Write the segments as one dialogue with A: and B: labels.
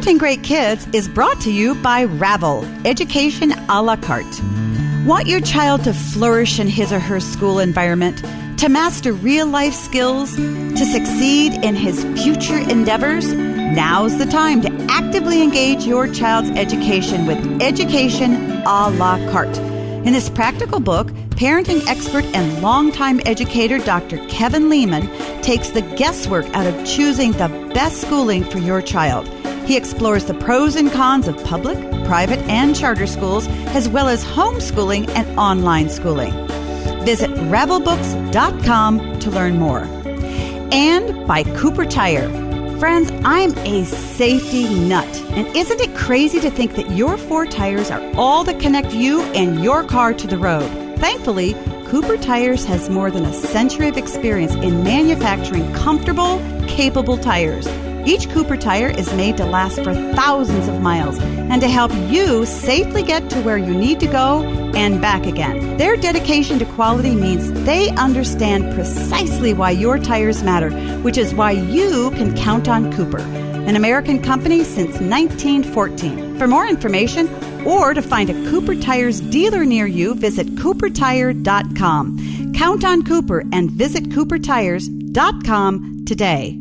A: Parenting Great Kids is brought to you by Ravel, Education a la Carte. Want your child to flourish in his or her school environment, to master real-life skills, to succeed in his future endeavors? Now's the time to actively engage your child's education with Education a la Carte. In this practical book, parenting expert and longtime educator Dr. Kevin Leman takes the guesswork out of choosing the best schooling for your child. He explores the pros and cons of public, private, and charter schools, as well as homeschooling and online schooling. Visit rebelbooks.com to learn more. And by Cooper Tire. Friends, I'm a safety nut. And isn't it crazy to think that your 4 tires are all that connect you and your car to the road? Thankfully, Cooper Tires has more than a century of experience in manufacturing comfortable, capable tires. Each Cooper tire is made to last for thousands of miles and to help you safely get to where you need to go and back again. Their dedication to quality means they understand precisely why your tires matter, which is why you can count on Cooper, an American company since 1914. For more information or to find a Cooper Tires dealer near you, visit coopertire.com. Count on Cooper and visit coopertires.com today.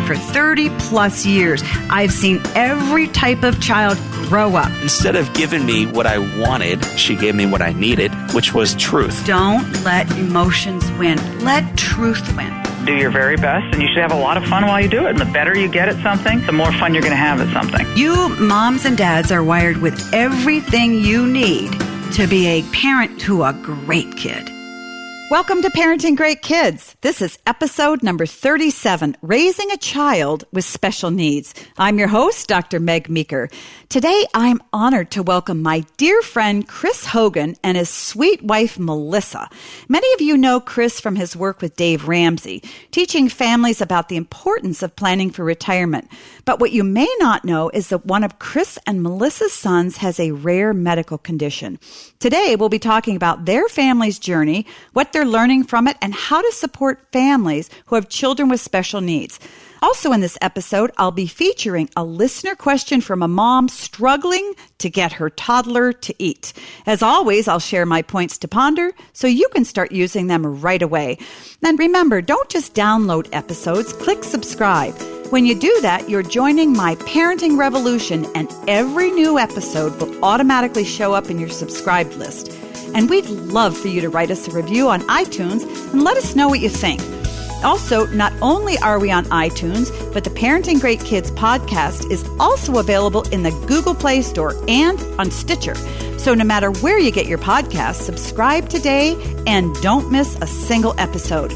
A: For 30 plus years, I've seen every type of child grow up.
B: Instead of giving me what I wanted, she gave me what I needed, which was truth.
A: Don't let emotions win. Let truth win.
C: Do your very best, and you should have a lot of fun while you do it. And the better you get at something, the more fun you're going to have at something.
A: You moms and dads are wired with everything you need to be a parent to a great kid. Welcome to Parenting Great Kids. This is episode number 37, Raising a Child with Special Needs. I'm your host, Dr. Meg Meeker. Today, I'm honored to welcome my dear friend, Chris Hogan, and his sweet wife, Melissa. Many of you know Chris from his work with Dave Ramsey, teaching families about the importance of planning for retirement. But what you may not know is that one of Chris and Melissa's sons has a rare medical condition. Today, we'll be talking about their family's journey, what they're learning from it, and how to support families who have children with special needs. Also in this episode, I'll be featuring a listener question from a mom struggling to get her toddler to eat. As always, I'll share my points to ponder so you can start using them right away. And remember, don't just download episodes, click subscribe. When you do that, you're joining my parenting revolution, and every new episode will automatically show up in your subscribed list. And we'd love for you to write us a review on iTunes and let us know what you think. Also, not only are we on iTunes, but the Parenting Great Kids podcast is also available in the Google Play Store and on Stitcher. So no matter where you get your podcasts, subscribe today and don't miss a single episode.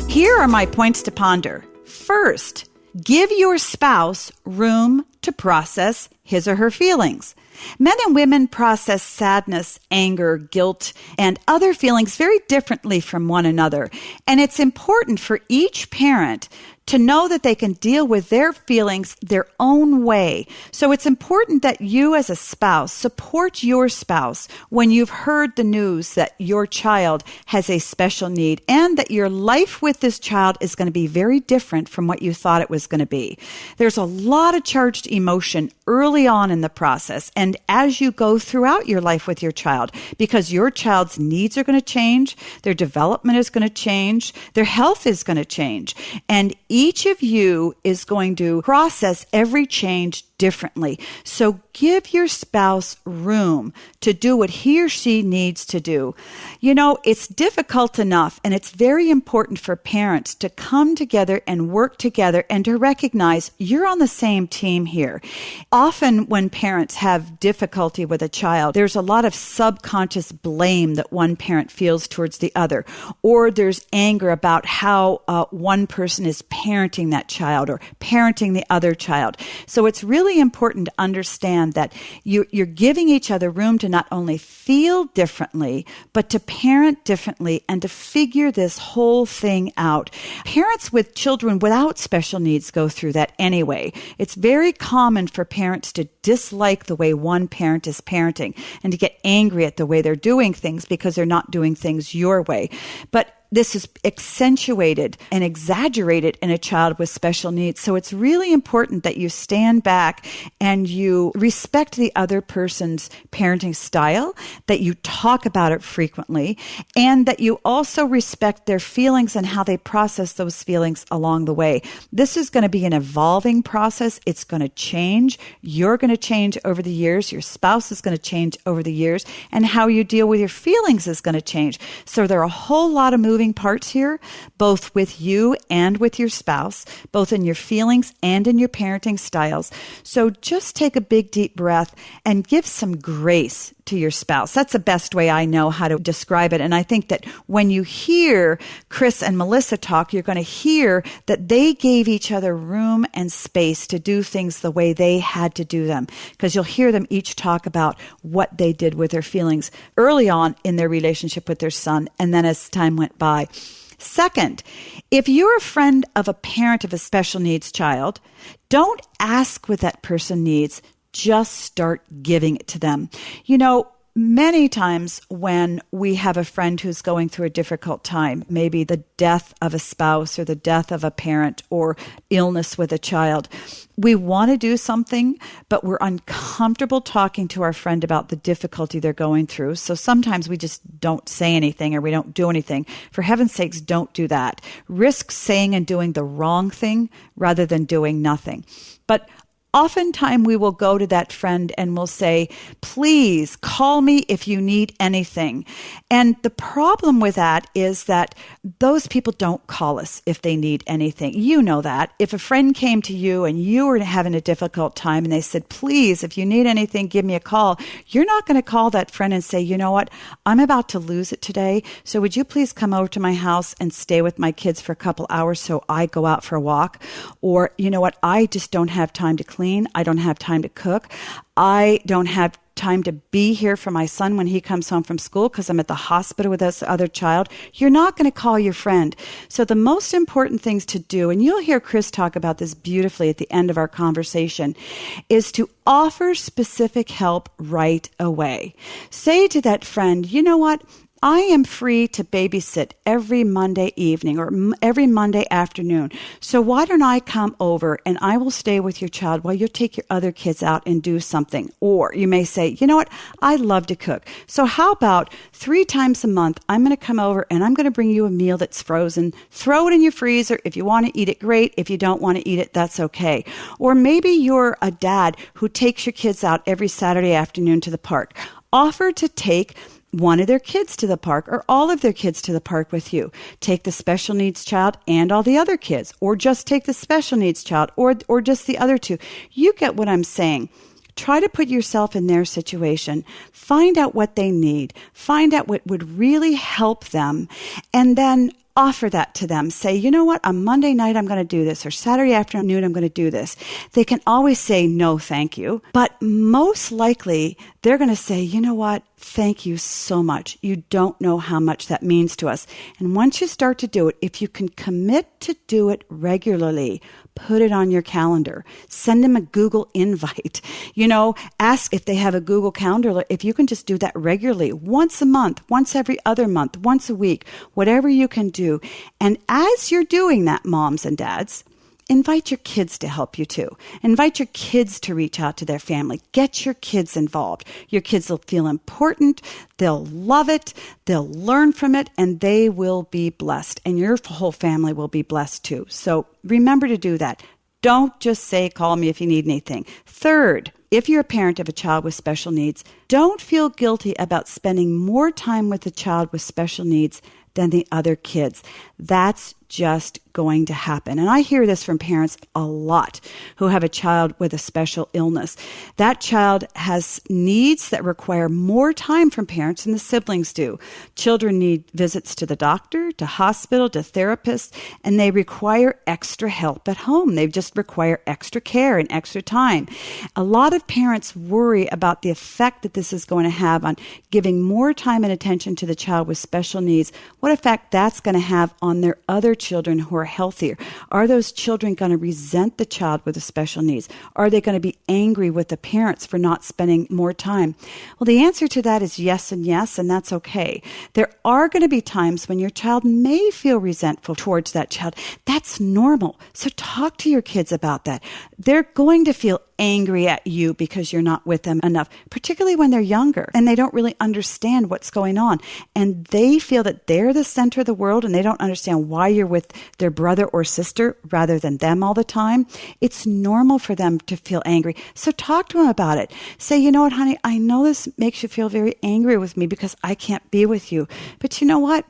A: Here are my points to ponder. First, give your spouse room to process his or her feelings. Men and women process sadness, anger, guilt, and other feelings very differently from one another. And it's important for each parent to know that they can deal with their feelings their own way. So it's important that you as a spouse support your spouse when you've heard the news that your child has a special need and that your life with this child is going to be very different from what you thought it was going to be. There's a lot of charged emotion early on in the process and as you go throughout your life with your child, because your child's needs are going to change, their development is going to change, their health is going to change, and each of you is going to process every change differently. So give your spouse room to do what he or she needs to do. You know, it's difficult enough, and it's very important for parents to come together and work together and to recognize you're on the same team here. Often when parents have difficulty with a child, there's a lot of subconscious blame that one parent feels towards the other, or there's anger about how one person is parenting that child or parenting the other child. So it's really important to understand that you're giving each other room to not only feel differently, but to parent differently and to figure this whole thing out. Parents with children without special needs go through that anyway. It's very common for parents to dislike the way one parent is parenting and to get angry at the way they're doing things because they're not doing things your way. But this is accentuated and exaggerated in a child with special needs. So it's really important that you stand back and you respect the other person's parenting style, that you talk about it frequently, and that you also respect their feelings and how they process those feelings along the way. This is going to be an evolving process. It's going to change. You're going to change over the years. Your spouse is going to change over the years. And how you deal with your feelings is going to change. So there are a whole lot of moving parts here, both with you and with your spouse, both in your feelings and in your parenting styles. So just take a big, deep breath and give some grace to your spouse. That's the best way I know how to describe it. And I think that when you hear Chris and Melissa talk, you're going to hear that they gave each other room and space to do things the way they had to do them, because you'll hear them each talk about what they did with their feelings early on in their relationship with their son, and then as time went by. Second, if you're a friend of a parent of a special needs child, don't ask what that person needs. Just start giving it to them. You know, many times when we have a friend who's going through a difficult time, maybe the death of a spouse or the death of a parent or illness with a child, we want to do something, but we're uncomfortable talking to our friend about the difficulty they're going through. So sometimes we just don't say anything or we don't do anything. For heaven's sakes, don't do that. Risk saying and doing the wrong thing rather than doing nothing. But oftentimes we will go to that friend and we'll say, please call me if you need anything. And the problem with that is that those people don't call us if they need anything. You know that. If a friend came to you and you were having a difficult time and they said, please, if you need anything, give me a call. You're not going to call that friend and say, you know what, I'm about to lose it today. So would you please come over to my house and stay with my kids for a couple hours so I go out for a walk? Or, you know what, I just don't have time to clean. I don't have time to cook. I don't have time to be here for my son when he comes home from school because I'm at the hospital with this other child. You're not going to call your friend. So the most important things to do, and you'll hear Chris talk about this beautifully at the end of our conversation, is to offer specific help right away. Say to that friend, you know what? I am free to babysit every Monday evening or every Monday afternoon. So why don't I come over and I will stay with your child while you take your other kids out and do something? Or you may say, you know what? I love to cook. So how about 3 times a month, I'm going to come over and I'm going to bring you a meal that's frozen. Throw it in your freezer. If you want to eat it, great. If you don't want to eat it, that's okay. Or maybe you're a dad who takes your kids out every Saturday afternoon to the park. Offer to take one of their kids to the park or all of their kids to the park with you. Take the special needs child and all the other kids, or just take the special needs child or just the other 2. You get what I'm saying. Try to put yourself in their situation. Find out what they need. Find out what would really help them. And then offer that to them. Say, you know what, on Monday night I'm going to do this, or Saturday afternoon I'm going to do this. They can always say, no, thank you. But most likely they're going to say, you know what, thank you so much. You don't know how much that means to us. And once you start to do it, if you can commit to do it regularly, put it on your calendar. Send them a Google invite. You know, ask if they have a Google Calendar. If you can just do that regularly, once a month, once every other month, once a week, whatever you can do. And as you're doing that, moms and dads, invite your kids to help you too. Invite your kids to reach out to their family. Get your kids involved. Your kids will feel important. They'll love it. They'll learn from it, and they will be blessed. And your whole family will be blessed too. So remember to do that. Don't just say, call me if you need anything. Third, if you're a parent of a child with special needs, don't feel guilty about spending more time with the child with special needs than the other kids. That's just going to happen. And I hear this from parents a lot who have a child with a special illness. That child has needs that require more time from parents than the siblings do. Children need visits to the doctor, to hospital, to therapists, and they require extra help at home. They just require extra care and extra time. A lot of parents worry about the effect that this is going to have on giving more time and attention to the child with special needs, what effect that's going to have on their other children who are healthier? Are those children going to resent the child with the special needs? Are they going to be angry with the parents for not spending more time? Well, the answer to that is yes, and that's okay. There are going to be times when your child may feel resentful towards that child. That's normal. So talk to your kids about that. They're going to feel angry at you because you're not with them enough, particularly when they're younger and they don't really understand what's going on. And they feel that they're the center of the world and they don't understand why you're with their brother or sister rather than them all the time. It's normal for them to feel angry. So talk to them about it. Say, you know what, honey, I know this makes you feel very angry with me because I can't be with you. But you know what?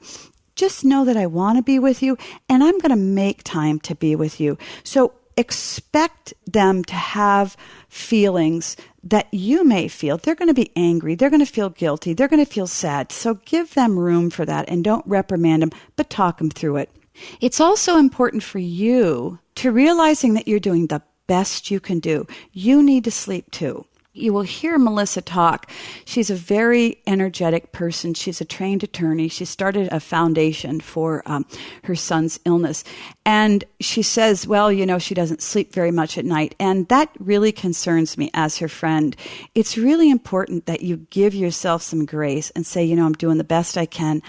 A: Just know that I want to be with you and I'm going to make time to be with you. So expect them to have feelings that you may feel. They're going to be angry. They're going to feel guilty. They're going to feel sad. So give them room for that and don't reprimand them, but talk them through it. It's also important for you to realizing that you're doing the best you can do. You need to sleep too. You will hear Melissa talk. She's a very energetic person. She's a trained attorney. She started a foundation for her son's illness. And she says, well, you know, she doesn't sleep very much at night. And that really concerns me as her friend. It's really important that you give yourself some grace and say, you know, I'm doing the best I can.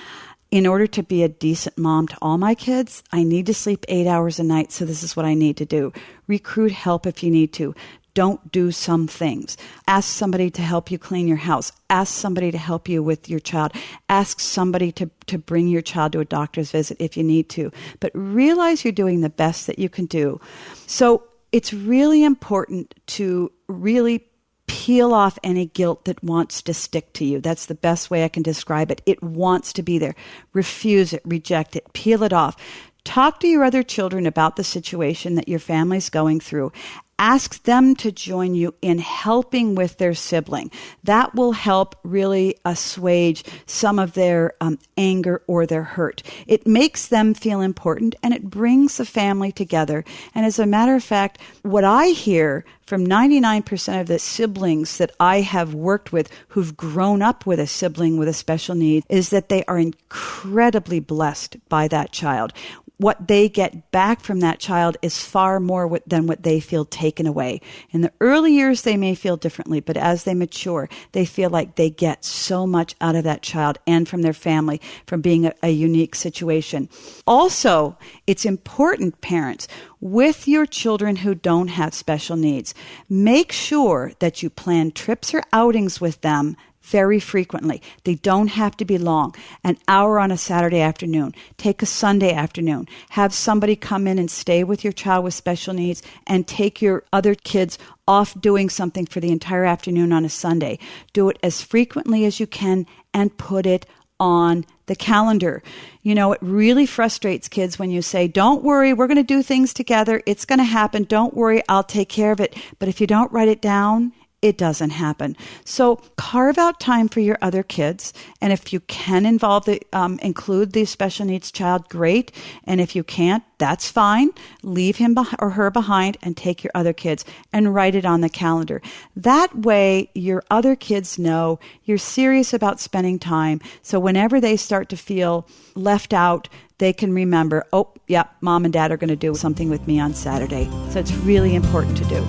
A: In order to be a decent mom to all my kids, I need to sleep 8 hours a night. So this is what I need to do. Recruit help if you need to. Don't do some things. Ask somebody to help you clean your house. Ask somebody to help you with your child. Ask somebody to bring your child to a doctor's visit if you need to. But realize you're doing the best that you can do. So it's really important to really peel off any guilt that wants to stick to you. That's the best way I can describe it. It wants to be there. Refuse it, reject it, peel it off. Talk to your other children about the situation that your family's going through. Ask them to join you in helping with their sibling. That will help really assuage some of their anger or their hurt. It makes them feel important and it brings the family together. And as a matter of fact, what I hear from 99% of the siblings that I have worked with who've grown up with a sibling with a special need is that they are incredibly blessed by that child. What they get back from that child is far more than what they feel taken away. In the early years, they may feel differently, but as they mature, they feel like they get so much out of that child and from their family, from being a unique situation. Also, it's important, parents, with your children who don't have special needs, make sure that you plan trips or outings with them very frequently. They don't have to be long. An hour on a Saturday afternoon. Take a Sunday afternoon. Have somebody come in and stay with your child with special needs and take your other kids off doing something for the entire afternoon on a Sunday. Do it as frequently as you can and put it on the calendar. You know, it really frustrates kids when you say, don't worry, we're going to do things together. It's going to happen. Don't worry, I'll take care of it. But if you don't write it down, it doesn't happen. So carve out time for your other kids. And if you can include the special needs child, great. And if you can't, that's fine. Leave him or her behind and take your other kids and write it on the calendar. That way, your other kids know you're serious about spending time. So whenever they start to feel left out, they can remember, oh, yeah, mom and dad are going to do something with me on Saturday. So it's really important to do.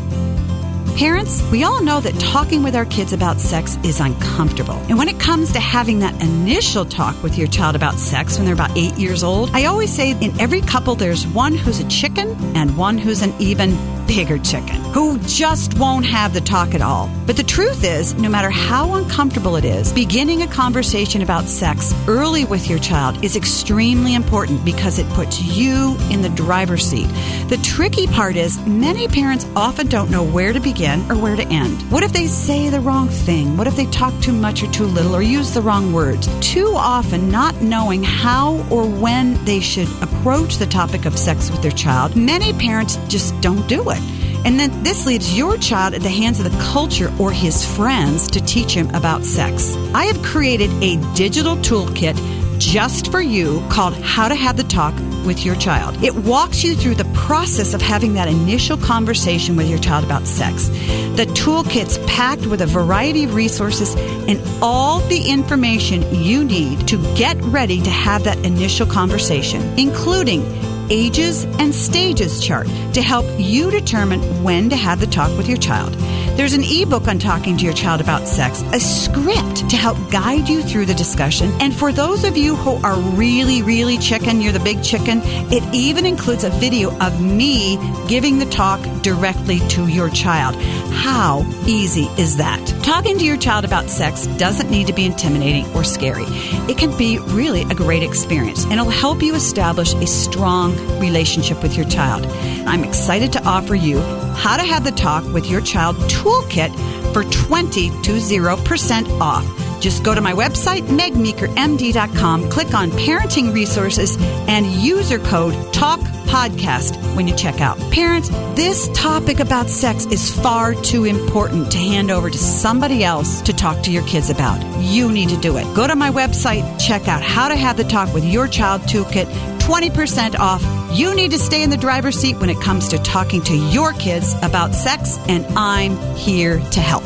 D: Parents, we all know that talking with our kids about sex is uncomfortable. And when it comes to having that initial talk with your child about sex when they're about 8 years old, I always say in every couple there's one who's a chicken and one who's an even bigger chicken who just won't have the talk at all. But the truth is, no matter how uncomfortable it is, beginning a conversation about sex early with your child is extremely important because it puts you in the driver's seat. The tricky part is many parents often don't know where to begin or where to end. What if they say the wrong thing? What if they talk too much or too little or use the wrong words? Too often, not knowing how or when they should approach the topic of sex with their child, many parents just don't do it. And then this leaves your child at the hands of the culture or his friends to teach him about sex. I have created a digital toolkit just for you called How to Have the Talk with your child. It walks you through the process of having that initial conversation with your child about sex. The toolkit's packed with a variety of resources and all the information you need to get ready to have that initial conversation, including ages and stages chart to help you determine when to have the talk with your child. There's an ebook on talking to your child about sex, a script to help guide you through the discussion. And for those of you who are really, really chicken, you're the big chicken, it even includes a video of me giving the talk directly to your child. How easy is that? Talking to your child about sex doesn't need to be intimidating or scary. It can be really a great experience, and it'll help you establish a strong relationship with your child. I'm excited to offer you How to Have the Talk with Your Child toolkit for 20% off. Just go to my website, megmeekermd.com, click on Parenting Resources, and user code TALKPODCAST when you check out. Parents, this topic about sex is far too important to hand over to somebody else to talk to your kids about. You need to do it. Go to my website, check out How to Have the Talk with Your Child toolkit, 20% off. You need to stay in the driver's seat when it comes to talking to your kids about sex, and I'm here to help.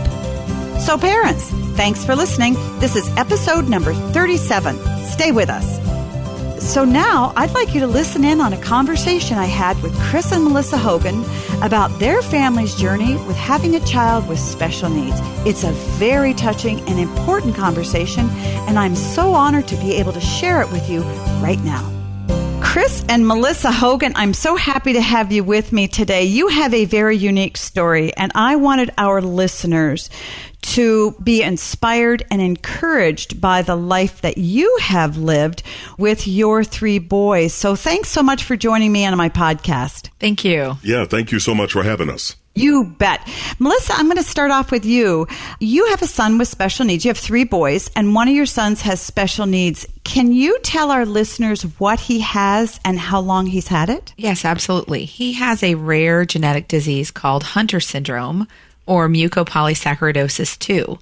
D: So parents, thanks for listening. This is episode number 37. Stay with us. So now I'd like you to listen in on a conversation I had with Chris and Melissa Hogan about their family's journey with having a child with special needs. It's a very touching and important conversation, and I'm so honored to be able to share it with you right now. Chris and Melissa Hogan, I'm so happy to have you with me today. You have a very unique story, and I wanted our listeners to be inspired and encouraged by the life that you have lived with your 3 boys. So thanks so much for joining me on my podcast.
E: Thank you.
F: Yeah, thank you so much for having us.
A: You bet. Melissa, I'm going to start off with you. You have a son with special needs. You have 3 boys, and one of your sons has special needs. Can you tell our listeners what he has and how long he's had it?
E: Yes, absolutely. He has a rare genetic disease called Hunter syndrome, or mucopolysaccharidosis 2.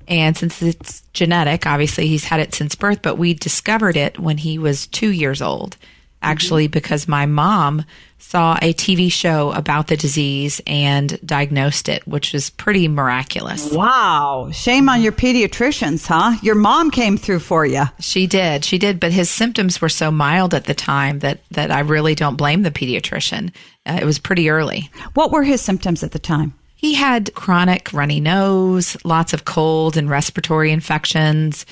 E: And since it's genetic, obviously he's had it since birth, but we discovered it when he was 2 years old, actually because my mom saw a TV show about the disease and diagnosed it, which was pretty miraculous.
A: Wow. Shame on your pediatricians, huh? Your mom came through for you.
E: She did. But his symptoms were so mild at the time that I really don't blame the pediatrician. It was pretty early.
A: What were his symptoms at the time?
E: He had chronic runny nose, lots of cold and respiratory infections.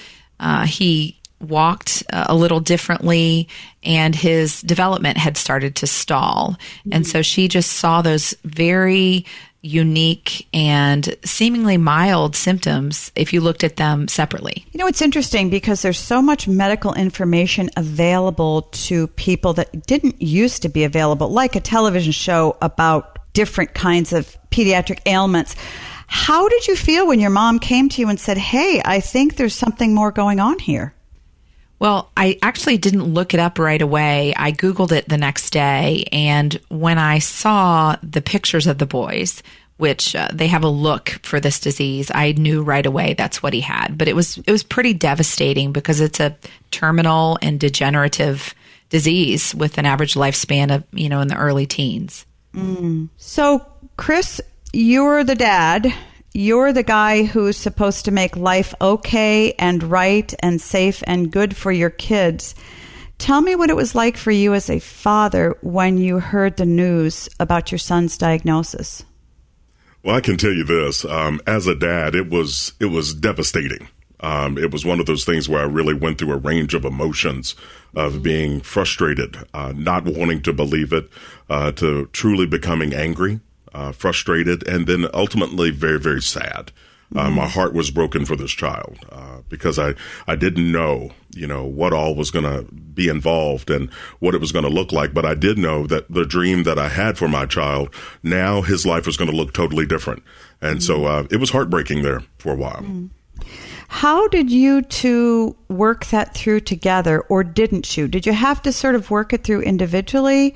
E: He walked a little differently, and his development had started to stall. And so she just saw those very unique and seemingly mild symptoms if you looked at them separately.
A: You know, it's interesting because there's so much medical information available to people that didn't used to be available, like a television show about different kinds of pediatric ailments. How did you feel when your mom came to you and said, hey, I think there's something more going on here?
E: Well, I actually didn't look it up right away. I Googled it the next day, and when I saw the pictures of the boys, which they have a look for this disease, I knew right away that's what he had. But it was pretty devastating because it's a terminal and degenerative disease with an average lifespan of, in the early teens.
A: So, Chris, you're the dad. You're the guy who's supposed to make life okay and right and safe and good for your kids. Tell me what it was like for you as a father when you heard the news about your son's diagnosis.
F: Well, I can tell you this. As a dad, it was devastating. It was one of those things where I really went through a range of emotions of being frustrated, not wanting to believe it, to truly becoming angry, frustrated, and then ultimately very, very sad. My heart was broken for this child because I didn't know, what all was going to be involved and what it was going to look like. But I did know that the dream that I had for my child, now his life was going to look totally different. And so it was heartbreaking there for a while.
A: How did you two work that through together, or didn't you? Did you have to sort of work it through individually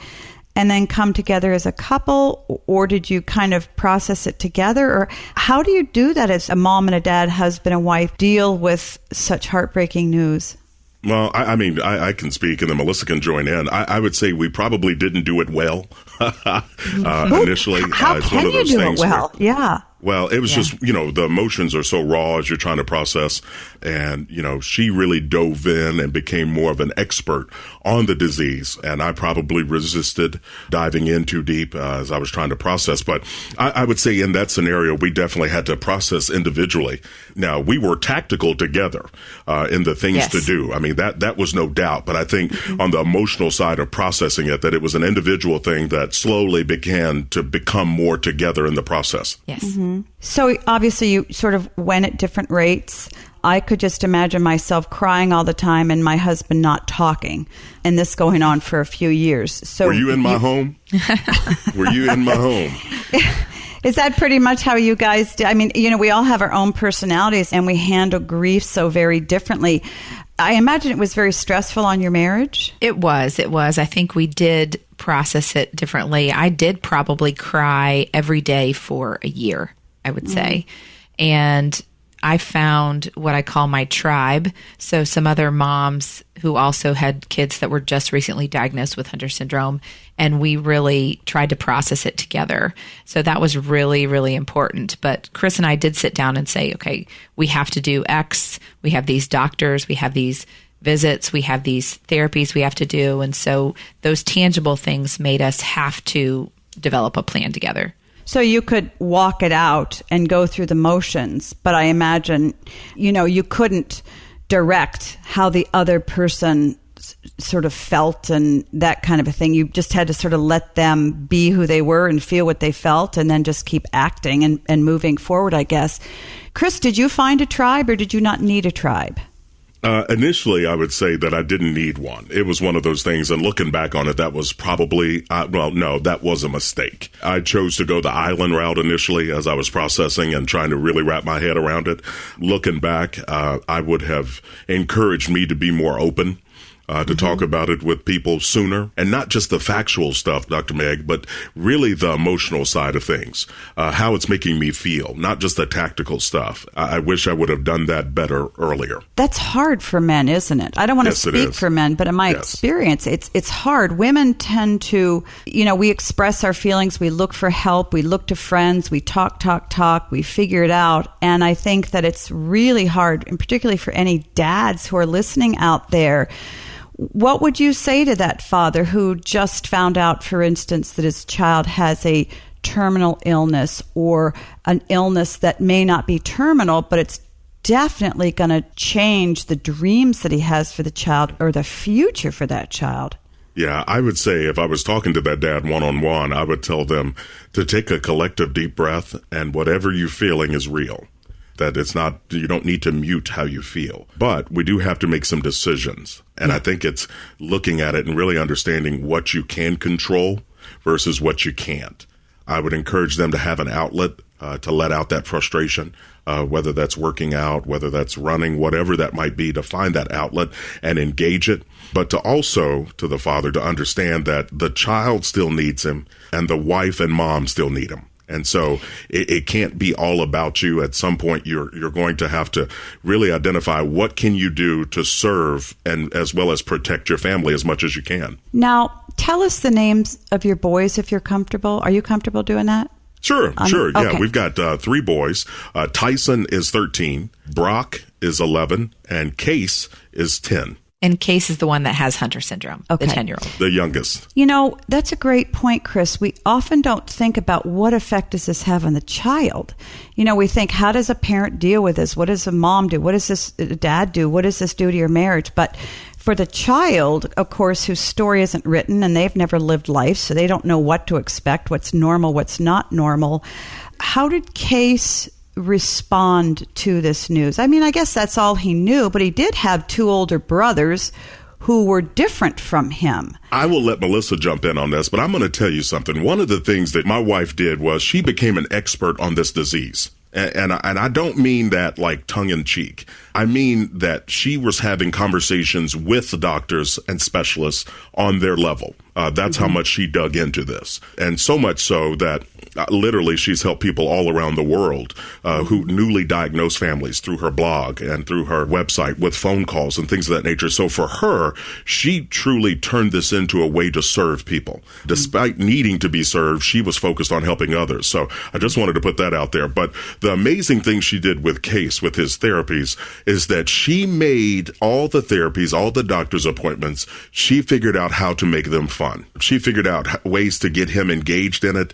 A: and then come together as a couple, or did you kind of process it together? Or how do you do that as a mom and a dad, husband and wife, deal with such heartbreaking news?
F: Well, I mean, I can speak and then Melissa can join in. I would say we probably didn't do it well initially.
A: How can you do it well? Yeah.
F: Well, it was just, the emotions are so raw as you're trying to process. And, she really dove in and became more of an expert on the disease. And I probably resisted diving in too deep as I was trying to process. But I would say in that scenario, we definitely had to process individually. Now, we were tactical together in the things to do. I mean, that was no doubt. But I think on the emotional side of processing it, that it was an individual thing that slowly began to become more together in the process.
E: Yes.
A: Mm-hmm. So obviously you sort of went at different rates. I could just imagine myself crying all the time and my husband not talking, and this going on for a few years. So
F: were you in my home? Were you in my home?
A: Is that pretty much how you guys do? I mean, we all have our own personalities and we handle grief so very differently. I imagine it was very stressful on your marriage.
E: It was. I think we did process it differently. I did probably cry every day for a year, I would say. And I found what I call my tribe. So some other moms who also had kids that were just recently diagnosed with Hunter syndrome, and we really tried to process it together. So that was really, really important. But Chris and I did sit down and say, okay, we have to do X. We have these doctors. We have these visits. We have these therapies we have to do. And so those tangible things made us have to develop a plan together.
A: So you could walk it out and go through the motions, but I imagine, you couldn't direct how the other person sort of felt and that kind of a thing. You just had to sort of let them be who they were and feel what they felt and then just keep acting and moving forward, I guess. Chris, did you find a tribe or did you not need a tribe?
F: Initially, I would say that I didn't need one. It was one of those things, and looking back on it, that was probably, that was a mistake. I chose to go the island route initially as I was processing and trying to really wrap my head around it. Looking back, I would have encouraged me to be more open. To talk about it with people sooner, and not just the factual stuff, Dr. Meg, but really the emotional side of things, how it's making me feel, not just the tactical stuff. I wish I would have done that better earlier.
A: That's hard for men, isn't it? I don't want to speak for men, but in my experience, it's hard. Women tend to, we express our feelings, we look for help, we look to friends, we talk, we figure it out. And I think that it's really hard, and particularly for any dads who are listening out there. What would you say to that father who just found out, for instance, that his child has a terminal illness or an illness that may not be terminal, but it's definitely going to change the dreams that he has for the child or the future for that child?
F: Yeah, I would say if I was talking to that dad one-on-one, I would tell them to take a collective deep breath, and whatever you're feeling is real. That it's not, you don't need to mute how you feel. But we do have to make some decisions. And I think it's looking at it and really understanding what you can control versus what you can't. I would encourage them to have an outlet to let out that frustration, whether that's working out, whether that's running, whatever that might be, to find that outlet and engage it. But to also, to the father, to understand that the child still needs him and the wife and mom still need him. And so it can't be all about you. At some point, you're going to have to really identify what can you do to serve and as well as protect your family as much as you can.
A: Now, tell us the names of your boys if you're comfortable. Are you comfortable doing that?
F: Sure.
A: Okay.
F: Yeah, we've got 3 boys. Tyson is 13, Brock is 11, and Case is 10.
E: And Case is the one that has Hunter syndrome, the 10-year-old.
F: The youngest.
A: That's a great point, Chris. We often don't think about what effect does this have on the child. We think, how does a parent deal with this? What does a mom do? What does this dad do? What does this do to your marriage? But for the child, of course, whose story isn't written and they've never lived life, so they don't know what to expect, what's normal, what's not normal. How did Case respond to this news? I mean, I guess that's all he knew, but he did have 2 older brothers who were different from him.
F: I will let Melissa jump in on this, but I'm going to tell you something. One of the things that my wife did was she became an expert on this disease. And I don't mean that like tongue in cheek. I mean that she was having conversations with doctors and specialists on their level. That's how much she dug into this. And so much so that literally, she's helped people all around the world who newly diagnosed families through her blog and through her website with phone calls and things of that nature. So for her, she truly turned this into a way to serve people. Despite needing to be served, she was focused on helping others. So I just wanted to put that out there. But the amazing thing she did with Case, with his therapies, is that she made all the therapies, all the doctor's appointments, she figured out how to make them fun. She figured out ways to get him engaged in it,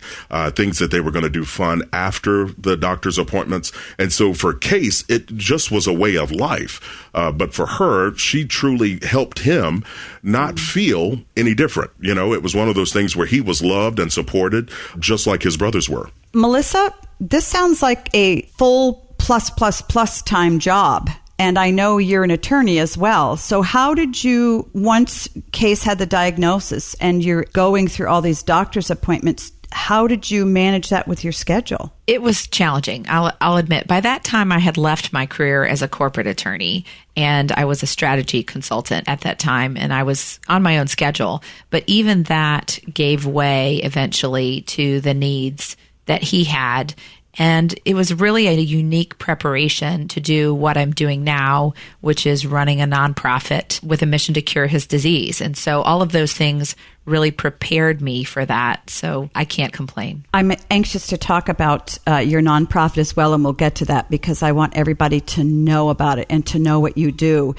F: things that they were going to do fun after the doctor's appointments. And so for Case, it just was a way of life. But for her, she truly helped him not feel any different. You know, it was one of those things where he was loved and supported just like his brothers were.
A: Melissa, this sounds like a full plus time job. And I know you're an attorney as well. So how did you, once Case had the diagnosis and you're going through all these doctor's appointments, how did you manage that with your schedule?
E: It was challenging. I'll admit. By that time, I had left my career as a corporate attorney, and I was a strategy consultant at that time, and I was on my own schedule. But even that gave way eventually to the needs that he had. And it was really a unique preparation to do what I'm doing now, which is running a nonprofit with a mission to cure his disease. And so all of those things really prepared me for that. So I can't complain.
A: I'm anxious to talk about your nonprofit as well, and we'll get to that because I want everybody to know about it and to know what you do.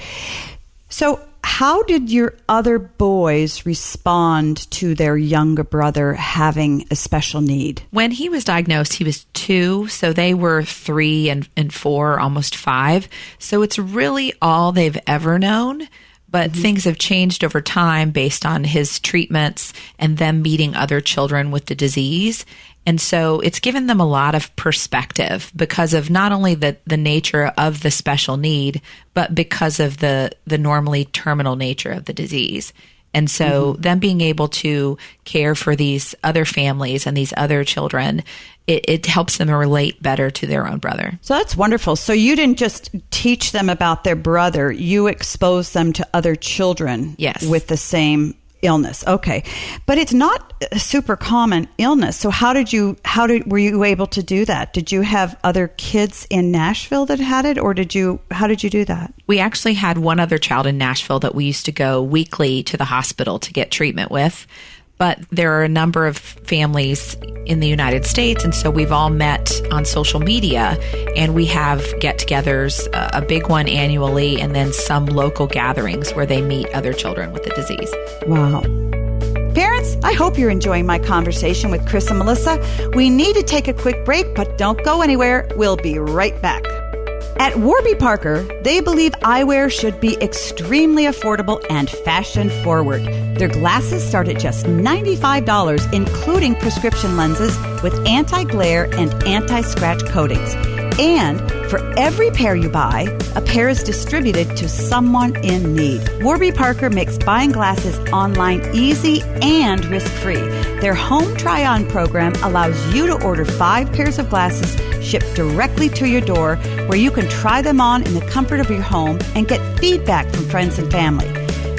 A: So how did your other boys respond to their younger brother having a special need?
E: When he was diagnosed, he was 2, so they were 3 and 4, almost 5. So it's really all they've ever known. But things have changed over time based on his treatments and them meeting other children with the disease. And so it's given them a lot of perspective because of not only the nature of the special need, but because of the normally terminal nature of the disease. And so them being able to care for these other families and these other children, it helps them relate better to their own brother.
A: So that's wonderful. So you didn't just teach them about their brother, you exposed them to other children with the same illness. Okay. But it's not a super common illness. So were you able to do that? Did you have other kids in Nashville that had it, or how did you do that?
E: We actually had one other child in Nashville that we used to go weekly to the hospital to get treatment with. But there are a number of families in the United States, and so we've all met on social media, and we have get-togethers, a big one annually, and then some local gatherings where they meet other children with the disease.
A: Wow. Parents, I hope you're enjoying my conversation with Chris and Melissa. We need to take a quick break, but don't go anywhere. We'll be right back. At Warby Parker, they believe eyewear should be extremely affordable and fashion-forward. Their glasses start at just $95, including prescription lenses with anti-glare and anti-scratch coatings. And for every pair you buy, a pair is distributed to someone in need. Warby Parker makes buying glasses online easy and risk-free. Their home try-on program allows you to order 5 pairs of glasses shipped directly to your door, where you can try them on in the comfort of your home and get feedback from friends and family.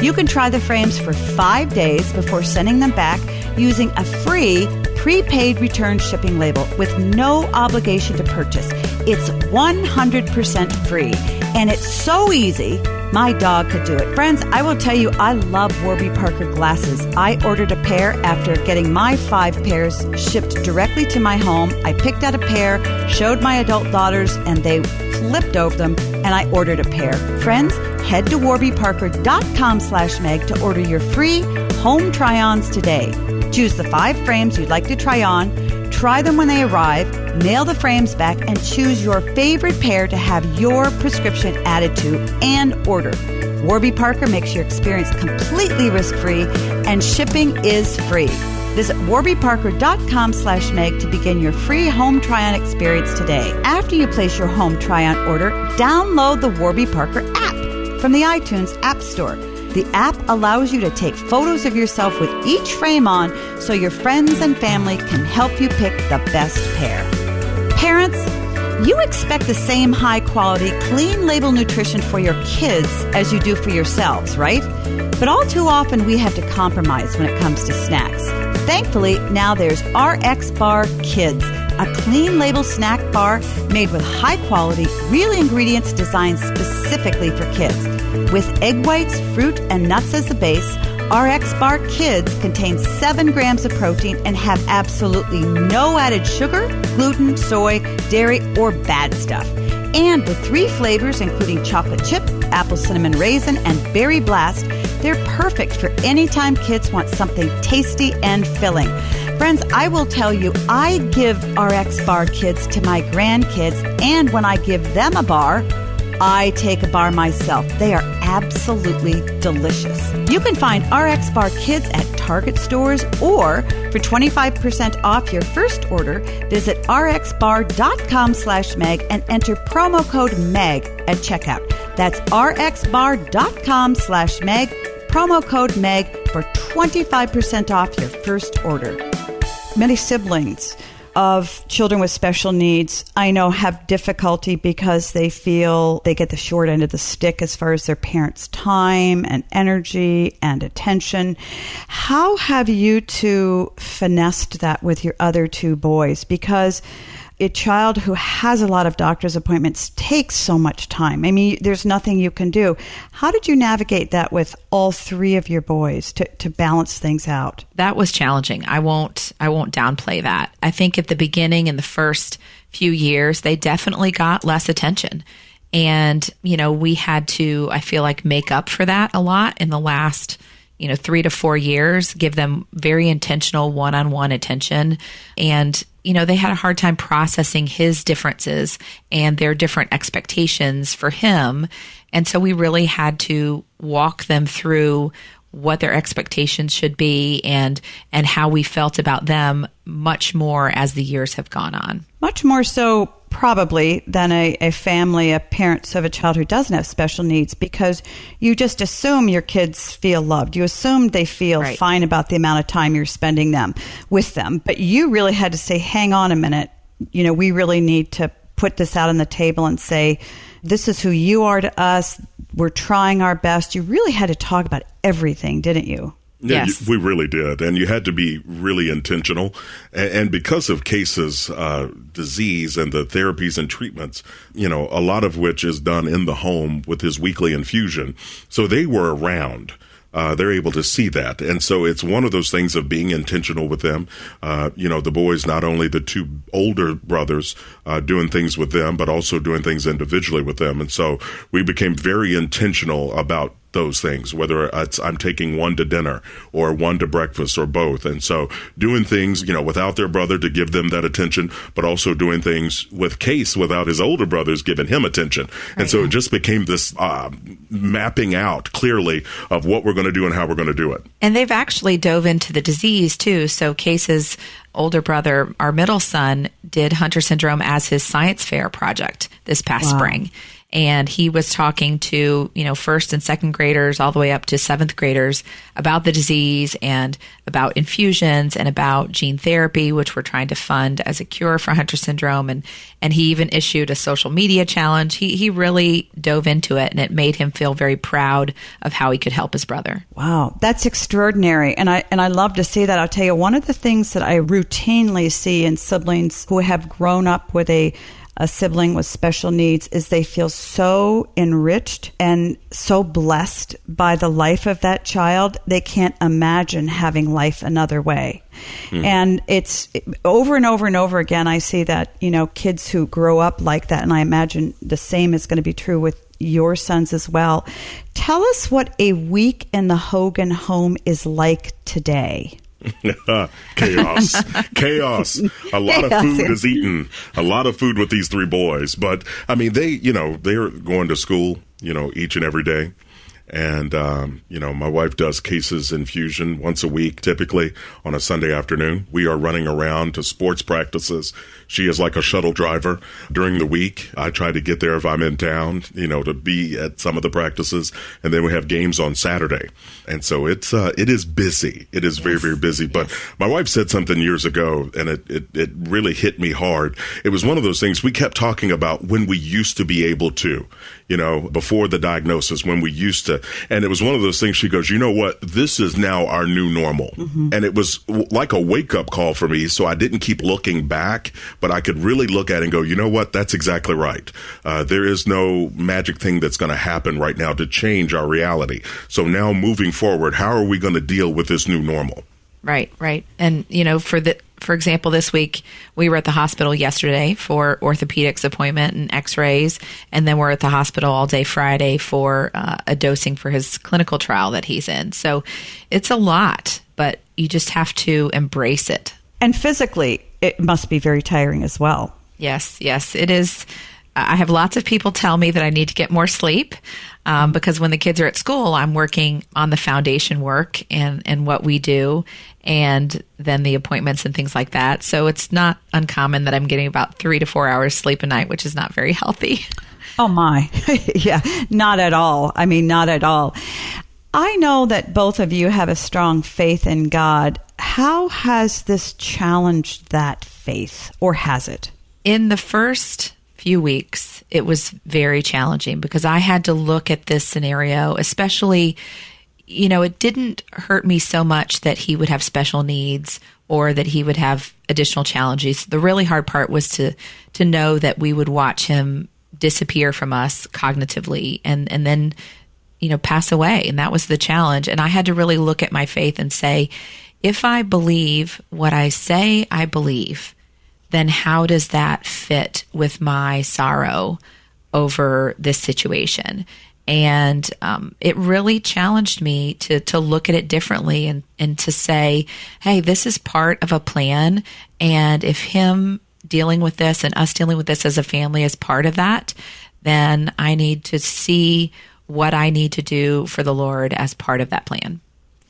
A: You can try the frames for 5 days before sending them back using a free prepaid return shipping label with no obligation to purchase. It's 100% free, and it's so easy, my dog could do it. Friends, I will tell you, I love Warby Parker glasses. I ordered a pair after getting my 5 pairs shipped directly to my home. I picked out a pair, showed my adult daughters, and they flipped over them, and I ordered a pair. Friends, head to warbyparker.com/Meg to order your free home try-ons today. Choose the 5 frames you'd like to try on, try them when they arrive, mail the frames back, and choose your favorite pair to have your prescription added to and order. Warby Parker makes your experience completely risk-free, and shipping is free. Visit warbyparker.com/Meg to begin your free home try-on experience today. After you place your home try-on order, download the Warby Parker app from the iTunes App Store. The app allows you to take photos of yourself with each frame on, so your friends and family can help you pick the best pair. Parents, you expect the same high-quality, clean-label nutrition for your kids as you do for yourselves, right? But all too often, we have to compromise when it comes to snacks. Thankfully, now there's RXBAR Kids, a clean label snack bar made with high-quality, real ingredients designed specifically for kids. With egg whites, fruit, and nuts as the base, RXBAR Kids contain 7 grams of protein and have absolutely no added sugar, gluten, soy, dairy, or bad stuff. And with 3 flavors, including chocolate chip, apple cinnamon raisin, and berry blast, they're perfect for anytime kids want something tasty and filling. Friends, I will tell you, I give RXBAR Kids to my grandkids, and when I give them a bar, I take a bar myself. They are absolutely delicious. You can find RXBAR Kids at Target stores, or for 25% off your first order, visit rxbar.com/Meg and enter promo code MEG at checkout. That's rxbar.com/Meg, promo code MEG for 25% off your first order. Many siblings of children with special needs, I know, have difficulty because they feel they get the short end of the stick as far as their parents' time and energy and attention. How have you two finessed that with your other 2 boys? Because a child who has a lot of doctor's appointments takes so much time. I mean, there's nothing you can do. How did you navigate that with all 3 of your boys to balance things out?
E: That was challenging. I won't downplay that. I think at the beginning, in the first few years, they definitely got less attention. And, we had to, I feel like, make up for that a lot in the last 3 to 4 years, give them very intentional one-on-one attention. And, they had a hard time processing his differences and their different expectations for him. And so we really had to walk them through what their expectations should be and how we felt about them much more as the years have gone on.
A: Much more so probably than a family of parents of a child who doesn't have special needs, because you just assume your kids feel loved. You assume they feel
E: right.
A: fine about the amount of time you're spending with them. But you really had to say, hang on a minute, we really need to put this out on the table and say, this is who you are to us. We're trying our best. You really had to talk about everything, didn't you?
F: Yeah,
E: yes.
F: We really did. And you had to be really intentional. And because of Case's disease and the therapies and treatments, a lot of which is done in the home with his weekly infusion. So they were around. They're able to see that. And so it's one of those things of being intentional with them. The boys, not only the 2 older brothers doing things with them, but also doing things individually with them. And so we became very intentional about those things, whether it's I'm taking one to dinner or one to breakfast or both. And so doing things, without their brother to give them that attention, but also doing things with Case without his older brothers giving him attention. And right. So it just became this mapping out clearly of what we're going to do and how we're going to do it.
E: And they've actually dove into the disease too. So Case's older brother, our middle son, did Hunter syndrome as his science fair project this past spring. And he was talking to, first and second graders all the way up to 7th graders about the disease and about infusions and about gene therapy, which we're trying to fund as a cure for Hunter syndrome. And he even issued a social media challenge. He really dove into it, and it made him feel very proud of how he could help his brother.
A: Wow, that's extraordinary. And I love to see that. I'll tell you, one of the things that I routinely see in siblings who have grown up with a sibling with special needs is they feel so enriched and so blessed by the life of that child, they can't imagine having life another way. And it's over and over and over again, I see that, kids who grow up like that, and I imagine the same is going to be true with your sons as well. Tell us what a week in the Hogan home is like today.
F: Chaos. A lot of food is eaten. A lot of food with these 3 boys. But I mean, they're going to school, each and every day. And, my wife does Case's infusion once a week, typically on a Sunday afternoon. We are running around to sports practices. She is like a shuttle driver during the week. I try to get there if I'm in town, to be at some of the practices. And then we have games on Saturday. And so it is busy. It is very, very busy. But my wife said something years ago, and it really hit me hard. It was one of those things we kept talking about when we used to be able to, before the diagnosis, when we used to. And it was one of those things. She goes, you know what? This is now our new normal. Mm-hmm. And it was like a wake-up call for me. So I didn't keep looking back, but I could really look at it and go, you know what? That's exactly right. There is no magic thing that's going to happen right now to change our reality. So now moving forward, how are we going to deal with this new normal?
E: Right. And, for example, this week we were at the hospital yesterday for orthopedics appointment and x-rays. And then we're at the hospital all day Friday for a dosing for his clinical trial that he's in. So it's a lot, but you just have to embrace it.
A: And physically, it must be very tiring as well.
E: Yes, it is. I have lots of people tell me that I need to get more sleep because when the kids are at school, I'm working on the foundation work and what we do, and then the appointments and things like that. So it's not uncommon that I'm getting about 3 to 4 hours sleep a night, which is not very healthy.
A: Oh, my. Yeah, not at all. I mean, not at all. I know that both of you have a strong faith in God. How has this challenged that faith, or has it?
E: In the first few weeks, it was very challenging because I had to look at this scenario, especially, it didn't hurt me so much that he would have special needs or that he would have additional challenges. The really hard part was to know that we would watch him disappear from us cognitively and then, pass away. And that was the challenge. And I had to really look at my faith and say, if I believe what I say I believe, then how does that fit with my sorrow over this situation? And it really challenged me to look at it differently and to say, hey, this is part of a plan. And if him dealing with this and us dealing with this as a family is part of that, then I need to see what I need to do for the Lord as part of that plan.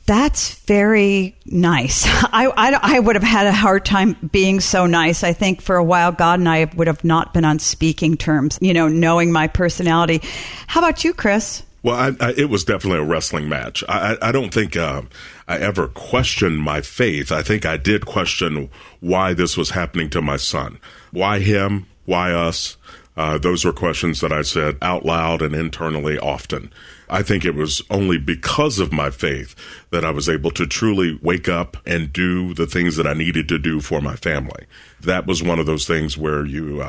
A: That's very nice. I would have had a hard time being so nice. I think for a while, God and I would have not been on speaking terms, knowing my personality. How about you, Chris?
F: Well, it was definitely a wrestling match. I don't think I ever questioned my faith. I think I did question why this was happening to my son. Why him? Why us? Those were questions that I said out loud and internally often. I think it was only because of my faith that I was able to truly wake up and do the things that I needed to do for my family. That was one of those things where you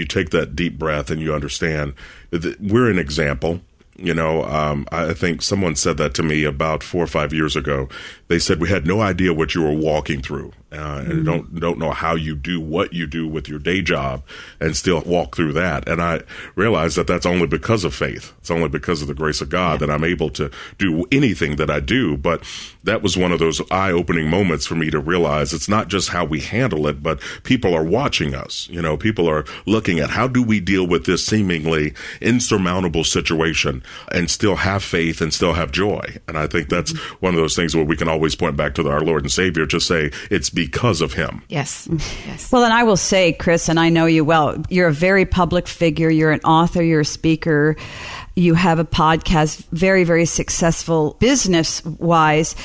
F: take that deep breath and you understand that we're an example. I think someone said that to me about 4 or 5 years ago. They said, we had no idea what you were walking through and don't know how you do what you do with your day job and still walk through that. And I realized that that's only because of faith. It's only because of the grace of God that I'm able to do anything that I do. But that was one of those eye-opening moments for me to realize it's not just how we handle it, but people are watching us. People are looking at how do we deal with this seemingly insurmountable situation and still have faith and still have joy. And I think that's one of those things where we can always point back to our Lord and Savior to say it's because of him.
E: Yes.
A: Well, and I will say, Chris, and I know you well, you're a very public figure. You're an author. You're a speaker. You have a podcast, very, very successful business-wise.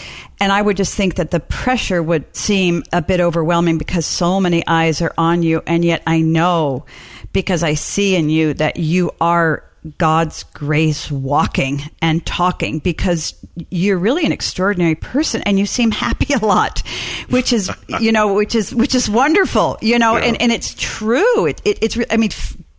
A: And I would just think that the pressure would seem a bit overwhelming because so many eyes are on you. And yet I know, because I see in you, that you are God's grace walking and talking, because you're really an extraordinary person and you seem happy a lot, which is, which is wonderful, and it's true.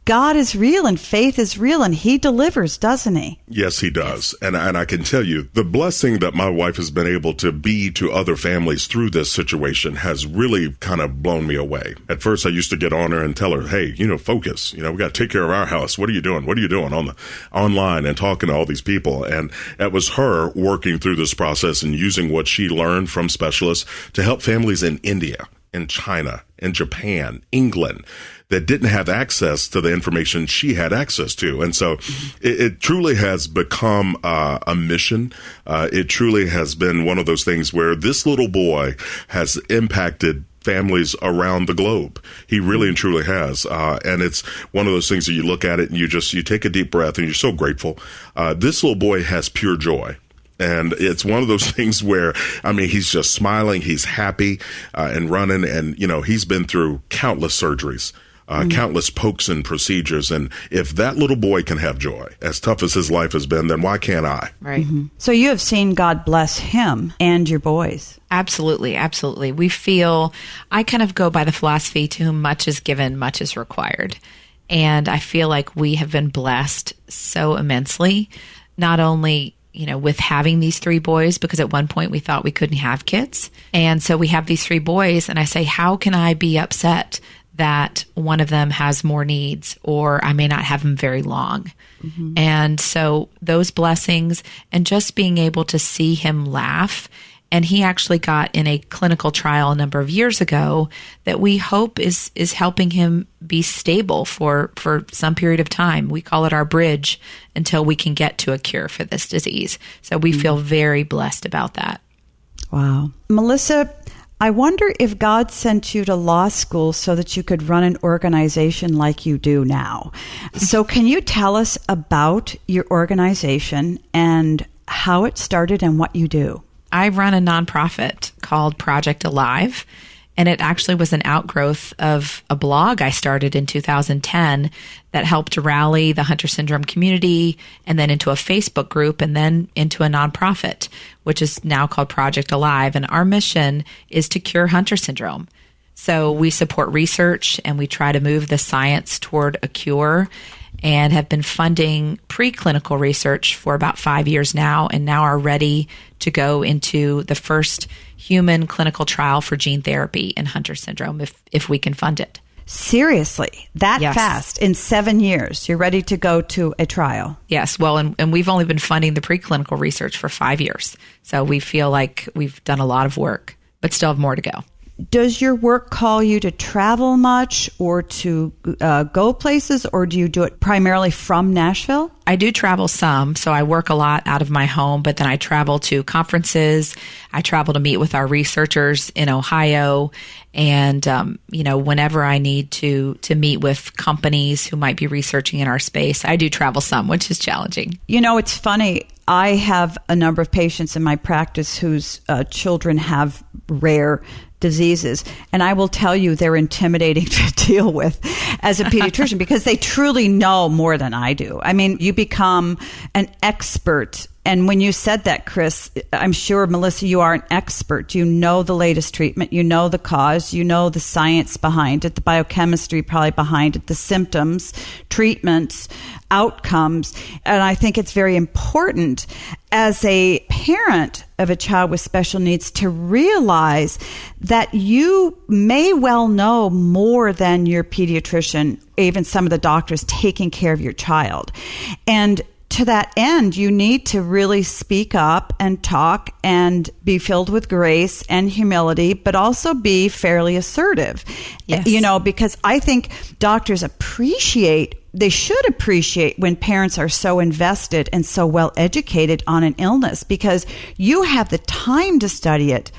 A: God is real and faith is real and he delivers, doesn't he?
F: Yes, he does. Yes. And I can tell you the blessing that my wife has been able to be to other families through this situation has really kind of blown me away. At first, I used to get on her and tell her, hey, focus, we got to take care of our house. What are you doing? What are you doing on the online and talking to all these people? And that was her working through this process and using what she learned from specialists to help families in India, in China, in Japan, England, that didn't have access to the information she had access to. And so it truly has become a mission. It truly has been one of those things where this little boy has impacted families around the globe. He really and truly has. And it's one of those things that you look at it and you take a deep breath and you're so grateful. This little boy has pure joy. And it's one of those things where, I mean, he's just smiling, he's happy, and running. And, you know, he's been through countless surgeries, countless pokes and procedures. And if that little boy can have joy, as tough as his life has been, then why can't I?
E: Right.
A: Mm-hmm. So you have seen God bless him and your boys.
E: Absolutely. Absolutely. We feel, I kind of go by the philosophy, to whom much is given, much is required. And I feel like we have been blessed so immensely, not only with having these 3 boys, because at one point we thought we couldn't have kids. And so we have these 3 boys, and I say, how can I be upset that one of them has more needs, or I may not have them very long? Mm-hmm. And so those blessings, and just being able to see him laugh. And he actually got in a clinical trial a number of years ago that we hope is helping him be stable for some period of time. We call it our bridge until we can get to a cure for this disease. So we feel very blessed about that.
A: Wow. Melissa, I wonder if God sent you to law school so that you could run an organization like you do now. So can you tell us about your organization and how it started and what you do?
E: I run a nonprofit called Project Alive, and it actually was an outgrowth of a blog I started in 2010 that helped rally the Hunter syndrome community, and then into a Facebook group, and then into a nonprofit, which is now called Project Alive. And our mission is to cure Hunter syndrome. So we support research, and we try to move the science toward a cure, and have been funding preclinical research for about 5 years now, and now are ready to go into the first human clinical trial for gene therapy in Hunter syndrome if we can fund it.
A: Seriously, that
E: Yes.
A: fast, in 7 years, you're ready to go to a trial?
E: Yes, well, and we've only been funding the preclinical research for 5 years. So we feel like we've done a lot of work, but still have more to go.
A: Does your work call you to travel much or to go places, or do you do it primarily from Nashville?
E: I do travel some, so I work a lot out of my home, but then I travel to conferences. I travel to meet with our researchers in Ohio, and whenever I need to meet with companies who might be researching in our space, I do travel some, which is challenging.
A: It's funny. I have a number of patients in my practice whose children have rare diseases, and I will tell you they're intimidating to deal with as a pediatrician because they truly know more than I do. I mean, you become an expert. And when you said that, Chris, I'm sure, Melissa, you are an expert. You know the latest treatment. You know the cause. You know the science behind it, the biochemistry probably behind it, the symptoms, treatments, outcomes. And I think it's very important as a parent of a child with special needs to realize that you may well know more than your pediatrician, even some of the doctors taking care of your child. And to that end, you need to really speak up and talk and be filled with grace and humility, but also be fairly assertive.
E: Yes.
A: Because I think doctors they should appreciate when parents are so invested and so well educated on an illness, because you have the time to study it,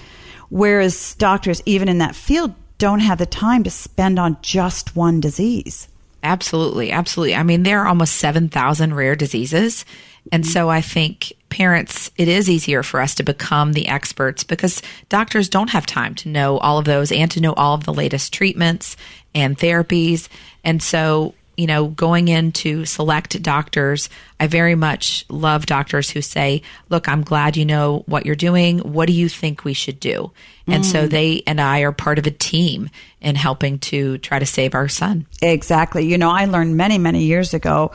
A: whereas doctors, even in that field, don't have the time to spend on just one disease.
E: Absolutely. Absolutely. I mean, there are almost 7,000 rare diseases. And so I think parents, it is easier for us to become the experts because doctors don't have time to know all of those and to know all of the latest treatments and therapies. And so, going into select doctors, I very much love doctors who say, look, I'm glad you know what you're doing. What do you think we should do? And so they and I are part of a team in helping to try to save our son.
A: Exactly. I learned many, many years ago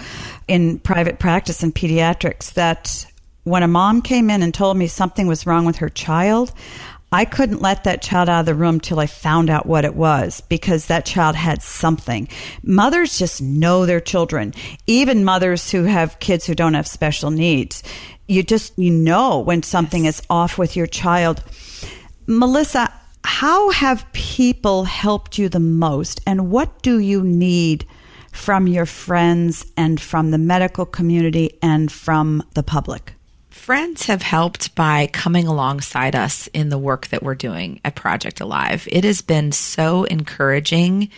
A: in private practice in pediatrics that when a mom came in and told me something was wrong with her child, I couldn't let that child out of the room till I found out what it was, because that child had something. Mothers just know their children, even mothers who have kids who don't have special needs. You know when something is off with your child. Melissa, how have people helped you the most, and what do you need from your friends and from the medical community and from the public?
E: Friends have helped by coming alongside us in the work that we're doing at Project Alive. It has been so encouraging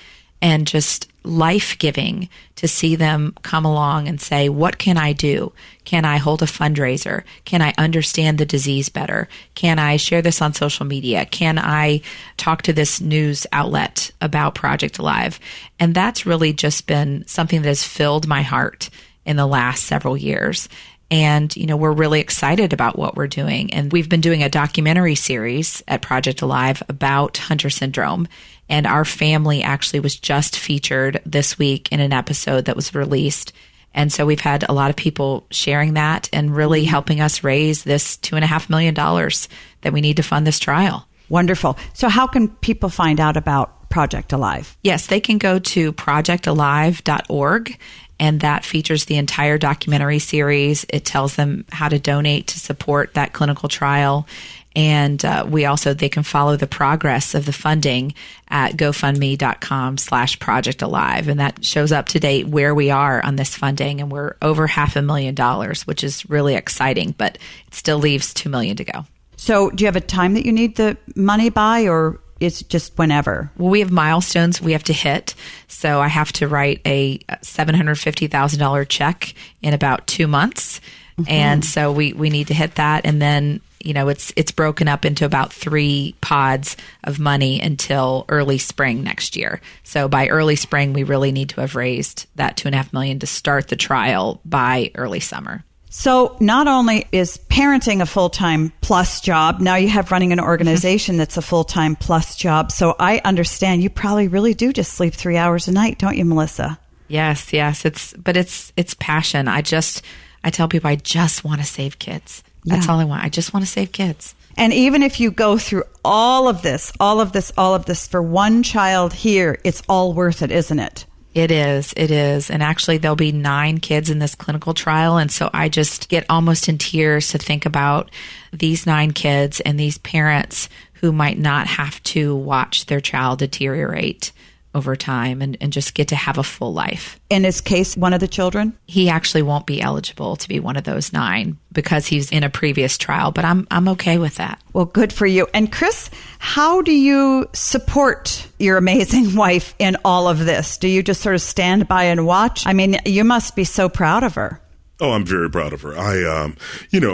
E: and just life-giving to see them come along and say, what can I do? Can I hold a fundraiser? Can I understand the disease better? Can I share this on social media? Can I talk to this news outlet about Project Alive? And that's really just been something that has filled my heart in the last several years. And, we're really excited about what we're doing. And we've been doing a documentary series at Project Alive about Hunter syndrome. And our family actually was just featured this week in an episode that was released. And so we've had a lot of people sharing that and really helping us raise this $2.5 million that we need to fund this trial.
A: Wonderful. So how can people find out about Project Alive?
E: Yes, they can go to projectalive.org. And that features the entire documentary series. It tells them how to donate to support that clinical trial. And they can follow the progress of the funding at gofundme.com/projectalive. And that shows up to date where we are on this funding. And we're over $500,000, which is really exciting, but it still leaves $2 million to go.
A: So do you have a time that you need the money by, or it's just whenever?
E: Well, we have milestones we have to hit. So I have to write a $750,000 check in about 2 months. Mm-hmm. And so we need to hit that. And then, it's broken up into about 3 pods of money until early spring next year. So by early spring, we really need to have raised that $2.5 million to start the trial by early summer.
A: So not only is parenting a full-time plus job, now you have running an organization that's a full-time plus job. So I understand you probably really do just sleep 3 hours a night, don't you, Melissa?
E: Yes. It's passion. I tell people I just want to save kids. That's all I want. I just want to save kids.
A: And even if you go through all of this for one child here, it's all worth it, isn't it?
E: It is. And actually, there'll be 9 kids in this clinical trial. And so I just get almost in tears to think about these 9 kids and these parents who might not have to watch their child deteriorate over time and just get to have a full life.
A: In his case, one of the children?
E: He actually won't be eligible to be one of those 9 because he's in a previous trial, but I'm okay with that.
A: Well, good for you. And Chris, how do you support your amazing wife in all of this? Do you just sort of stand by and watch? I mean, you must be so proud of her.
F: Oh, I'm very proud of her. I,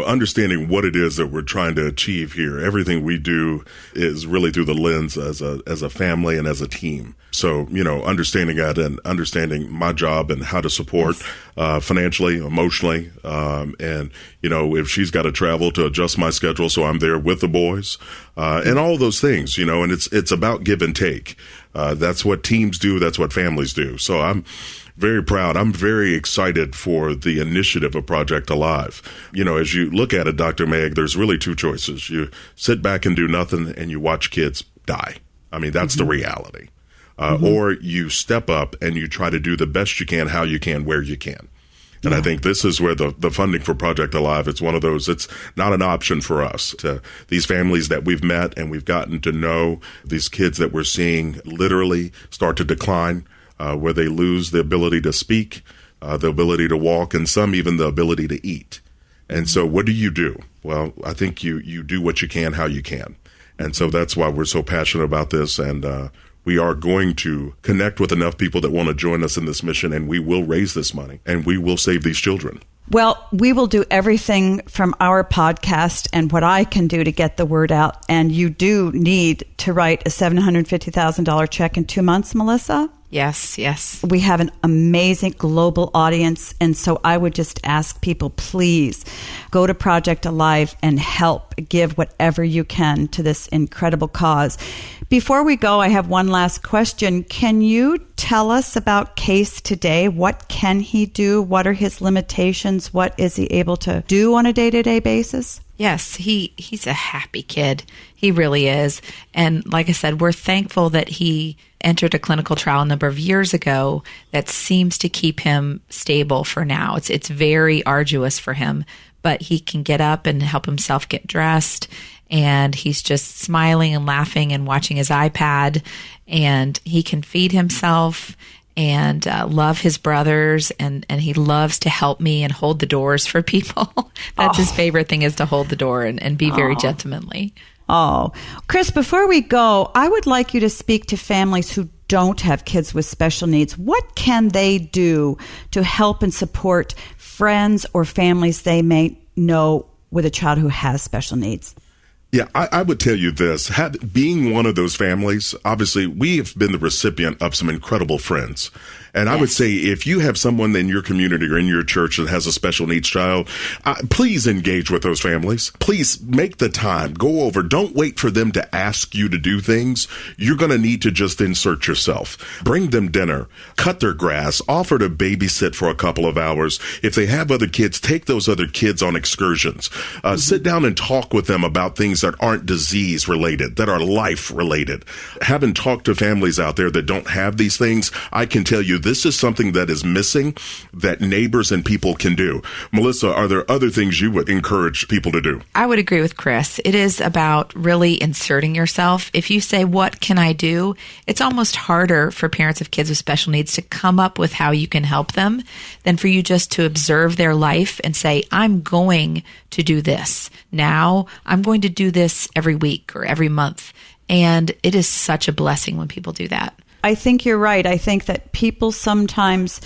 F: understanding what it is that we're trying to achieve here, everything we do is really through the lens as a family and as a team. So, understanding that and understanding my job and how to support financially, emotionally, and, if she's got to travel, to adjust my schedule so I'm there with the boys, and all those things, and it's about give and take. That's what teams do. That's what families do. So I'm very proud. I'm very excited for the initiative of Project Alive. As you look at it, Dr. Meg, there's really 2 choices. You sit back and do nothing and you watch kids die. I mean, that's the reality. Or you step up and you try to do the best you can, how you can, where you can. And I think this is where the funding for Project Alive, it's one of those, it's not an option for us. These families that we've met and we've gotten to know, these kids that we're seeing literally start to decline, where they lose the ability to speak, the ability to walk, and some even the ability to eat. And so what do you do? Well, I think you do what you can, how you can. And so that's why we're so passionate about this. And we are going to connect with enough people that want to join us in this mission, and we will raise this money, and we will save these children.
A: Well, we will do everything from our podcast and what I can do to get the word out. And you do need to write a $750,000 check in 2 months, Melissa?
E: Yes.
A: We have an amazing global audience. And so I would just ask people, please go to Project Alive and help give whatever you can to this incredible cause. Before we go, I have one last question. Can you tell us about Case today? What can he do? What are his limitations? What is he able to do on a day-to-day basis?
E: Yes, he's a happy kid. He really is. And like I said, we're thankful that he entered a clinical trial a number of years ago that seems to keep him stable for now. It's very arduous for him, but he can get up and help himself get dressed. And he's just smiling and laughing and watching his iPad, and he can feed himself. and love his brothers, and he loves to help me and hold the doors for people. That's his favorite thing, is to hold the door and be very gentlemanly.
A: Oh, Chris, before we go, I would like you to speak to families who don't have kids with special needs. What can they do to help and support friends or families they may know with a child who has special needs?
F: Yeah, I would tell you this. Being one of those families, obviously, we have been the recipient of some incredible friends. And I would say if you have someone in your community or in your church that has a special needs child, please engage with those families. Please make the time. Go over. Don't wait for them to ask you to do things. You're going to need to just insert yourself. Bring them dinner. Cut their grass. Offer to babysit for a couple of hours. If they have other kids, take those other kids on excursions. Sit down and talk with them about things that aren't disease related, that are life related. Having talked to families out there that don't have these things, I can tell you this is something that is missing that neighbors and people can do. Melissa, are there other things you would encourage people to do?
E: I would agree with Chris. It is about really inserting yourself. If you say, what can I do? It's almost harder for parents of kids with special needs to come up with how you can help them than for you just to observe their life and say, I'm going to do this now. I'm going to do this every week or every month. And it is such a blessing when people do that.
A: I think you're right. I think that people sometimes,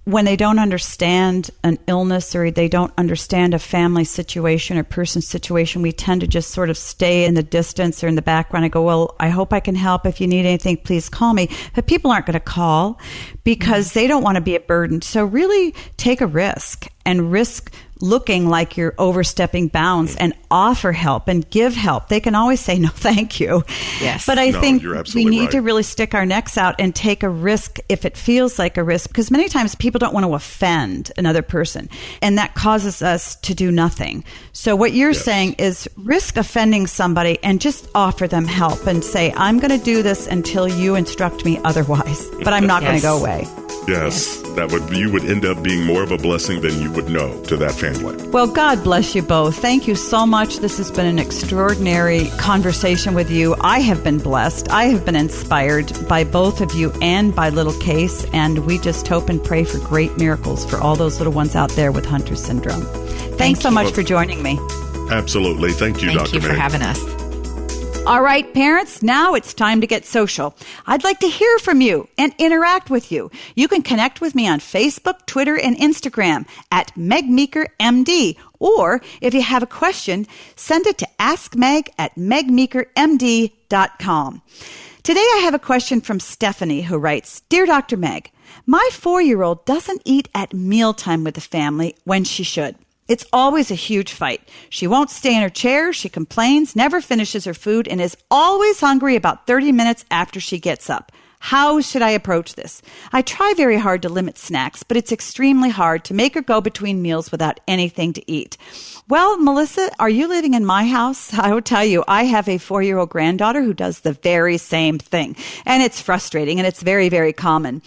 A: when they don't understand an illness or they don't understand a family situation or person's situation, we tend to just sort of stay in the distance or in the background and go, well, I hope I can help. If you need anything, please call me. But people aren't going to call because they don't want to be a burden. So really take a risk and risk looking like you're overstepping bounds and offer help and give help. They can always say, no, thank you.
E: Yes.
A: But I think we need
F: right.
A: to really stick our necks out and take a risk if it feels like a risk, because many times people don't want to offend another person, and that causes us to do nothing. So what you're saying is risk offending somebody and just offer them help and say, I'm going to do this until you instruct me otherwise, but I'm not going to go away.
F: Yes, you would end up being more of a blessing than you would know to that family.
A: Well, God bless you both. Thank you so much. This has been an extraordinary conversation with you. I have been blessed. I have been inspired by both of you and by little Case, and we just hope and pray for great miracles for all those little ones out there with Hunter syndrome. Thanks so much for joining me.
F: Absolutely. Thank you, Dr.
E: Thank you for having us.
A: All right, parents, now it's time to get social. I'd like to hear from you and interact with you. You can connect with me on Facebook, Twitter, and Instagram at MegMeekerMD. Or if you have a question, send it to askmeg@megmeekermd.com. Today I have a question from Stephanie, who writes, Dear Dr. Meg, my 4-year-old doesn't eat at mealtime with the family when she should. It's always a huge fight. She won't stay in her chair, she complains, never finishes her food, and is always hungry about 30 minutes after she gets up. How should I approach this? I try very hard to limit snacks, but it's extremely hard to make her go between meals without anything to eat. Well, Melissa, are you living in my house? I will tell you, I have a 4-year-old granddaughter who does the very same thing. And it's frustrating, and it's very, very common.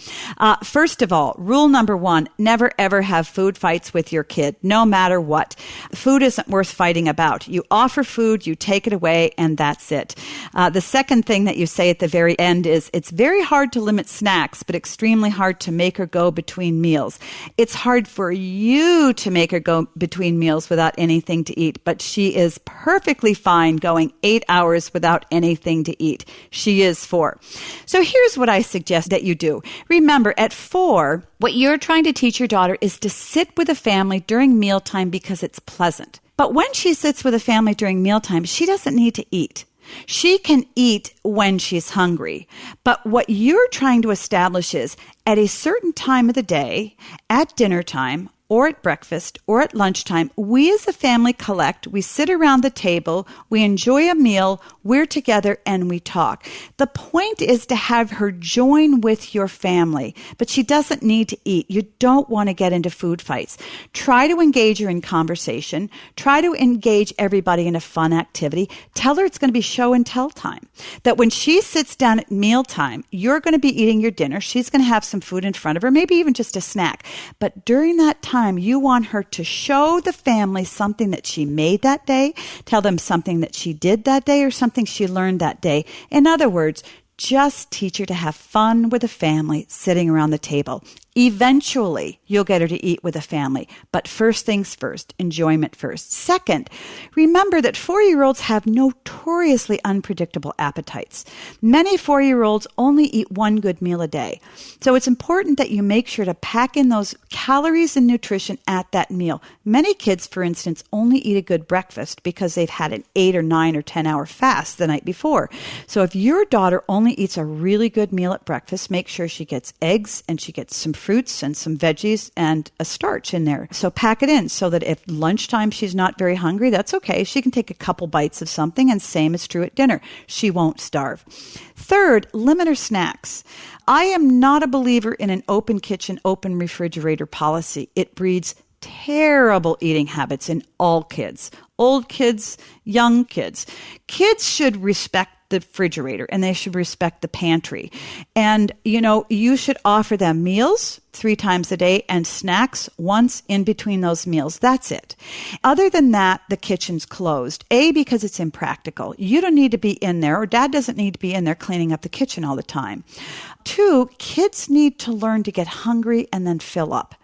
A: First of all, rule number 1, never ever have food fights with your kid, no matter what. Food isn't worth fighting about. You offer food, you take it away, and that's it. The second thing that you say at the very end is, it's very hard to limit snacks, but extremely hard to make her go between meals. It's hard for you to make her go between meals without anything to eat, but she is perfectly fine going 8 hours without anything to eat. She is 4. So here's what I suggest that you do. Remember, at 4, what you're trying to teach your daughter is to sit with a family during mealtime because it's pleasant. But when she sits with a family during mealtime, she doesn't need to eat. She can eat when she's hungry. But what you're trying to establish is at a certain time of the day, at dinner time, or at breakfast, or at lunchtime, we as a family collect, we sit around the table, we enjoy a meal, we're together, and we talk. The point is to have her join with your family, but she doesn't need to eat. You don't want to get into food fights. Try to engage her in conversation. Try to engage everybody in a fun activity. Tell her it's going to be show and tell time. That when she sits down at mealtime, you're going to be eating your dinner. She's going to have some food in front of her, maybe even just a snack. But during that time, you want her to show the family something that she made that day, tell them something that she did that day or something she learned that day. In other words, Just teach her to have fun with the family sitting around the table. Eventually, you'll get her to eat with the family. But first things first, enjoyment first. Second, remember that 4-year-olds have notoriously unpredictable appetites. Many 4-year-olds only eat one good meal a day. So it's important that you make sure to pack in those calories and nutrition at that meal. Many kids, for instance, only eat a good breakfast because they've had an 8 or 9 or 10-hour fast the night before. So if your daughter only eats a really good meal at breakfast, make sure she gets eggs and she gets some fruits and some veggies and a starch in there. So pack it in so that if lunchtime she's not very hungry, that's okay. She can take a couple bites of something, and same is true at dinner. She won't starve. Third, limit her snacks. I am not a believer in an open kitchen, open refrigerator policy. It breeds terrible eating habits in all kids, old kids, young kids. Kids should respect the refrigerator and they should respect the pantry. And, you should offer them meals 3 times a day and snacks once in between those meals. That's it. Other than that, the kitchen's closed. A, because it's impractical. You don't need to be in there, or Dad doesn't need to be in there cleaning up the kitchen all the time. 2, kids need to learn to get hungry and then fill up.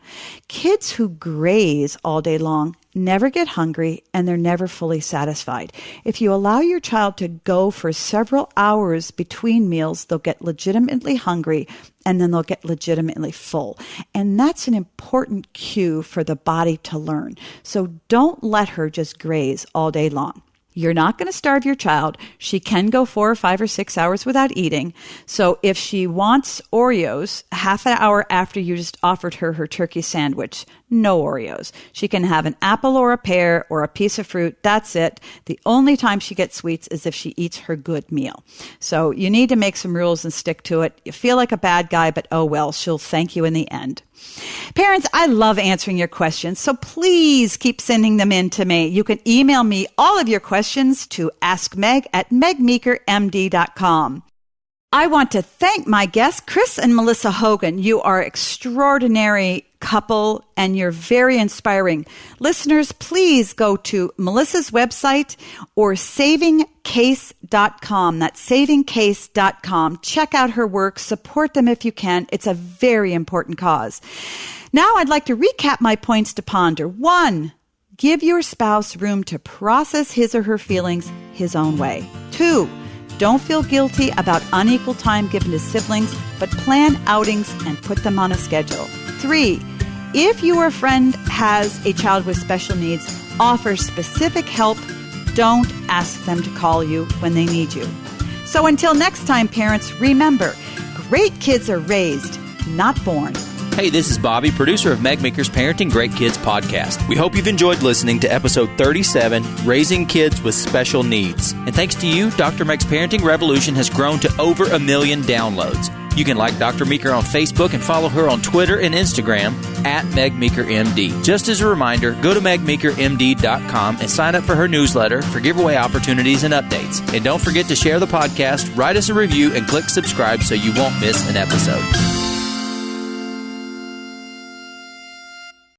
A: Kids who graze all day long never get hungry and they're never fully satisfied. If you allow your child to go for several hours between meals, they'll get legitimately hungry and then they'll get legitimately full. And that's an important cue for the body to learn. So don't let her just graze all day long. You're not going to starve your child. She can go 4 or 5 or 6 hours without eating. So if she wants Oreos half an hour after you just offered her her turkey sandwich, no Oreos. She can have an apple or a pear or a piece of fruit. That's it. The only time she gets sweets is if she eats her good meal. So you need to make some rules and stick to it. You feel like a bad guy, but oh well, she'll thank you in the end. Parents, I love answering your questions, so please keep sending them in to me. You can email me all of your questions to askmeg@megmeekermd.com. I want to thank my guests, Chris and Melissa Hogan. You are extraordinary couple and you're very inspiring. Listeners, please go to Melissa's website or savingcase.com. That's savingcase.com. Check out her work. Support them if you can. It's a very important cause. Now I'd like to recap my points to ponder. 1, give your spouse room to process his or her feelings his own way. 2, don't feel guilty about unequal time given to siblings, but plan outings and put them on a schedule. 3, if your friend has a child with special needs, offer specific help. Don't ask them to call you when they need you. So until next time, parents, remember, great kids are raised, not born.
G: Hey, this is Bobby, producer of Meg Meeker's Parenting Great Kids podcast. We hope you've enjoyed listening to episode 37, Raising Kids with Special Needs. And thanks to you, Dr. Meg's Parenting Revolution has grown to over 1 million downloads. You can like Dr. Meeker on Facebook and follow her on Twitter and Instagram @MegMeekerMD. Just as a reminder, go to megmeekermd.com and sign up for her newsletter for giveaway opportunities and updates. And don't forget to share the podcast, write us a review, and click subscribe so you won't miss an episode.